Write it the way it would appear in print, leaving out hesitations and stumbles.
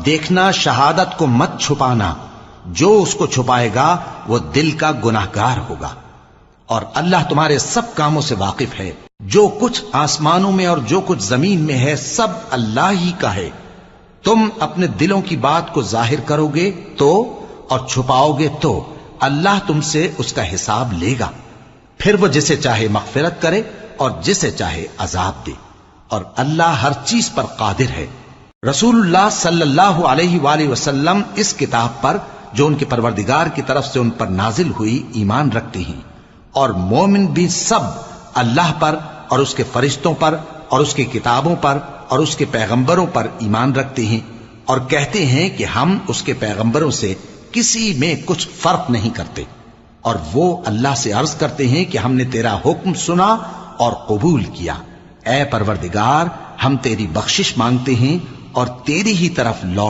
دیکھنا شہادت کو مت چھپانا، جو اس کو چھپائے گا وہ دل کا گناہگار ہوگا، اور اللہ تمہارے سب کاموں سے واقف ہے۔ جو کچھ آسمانوں میں اور جو کچھ زمین میں ہے سب اللہ ہی کا ہے۔ تم اپنے دلوں کی بات کو ظاہر کرو گے تو اور چھپاؤ گے تو اللہ تم سے اس کا حساب لے گا، پھر وہ جسے چاہے مغفرت کرے اور جسے چاہے عذاب دے، اور اللہ ہر چیز پر قادر ہے۔ رسول اللہ صلی اللہ علیہ وآلہ وسلم اس کتاب پر جو ان کے پروردگار کی طرف سے ان پر نازل ہوئی ایمان رکھتے ہیں، اور مومن بھی سب اللہ پر اور اس کے فرشتوں پر اور اس کی کتابوں پر اور اس کے پیغمبروں پر ایمان رکھتے ہیں، اور کہتے ہیں کہ ہم اس کے پیغمبروں سے کسی میں کچھ فرق نہیں کرتے، اور وہ اللہ سے عرض کرتے ہیں کہ ہم نے تیرا حکم سنا اور قبول کیا۔ اے پروردگار، ہم تیری بخشش مانگتے ہیں اور تیری ہی طرف لوٹ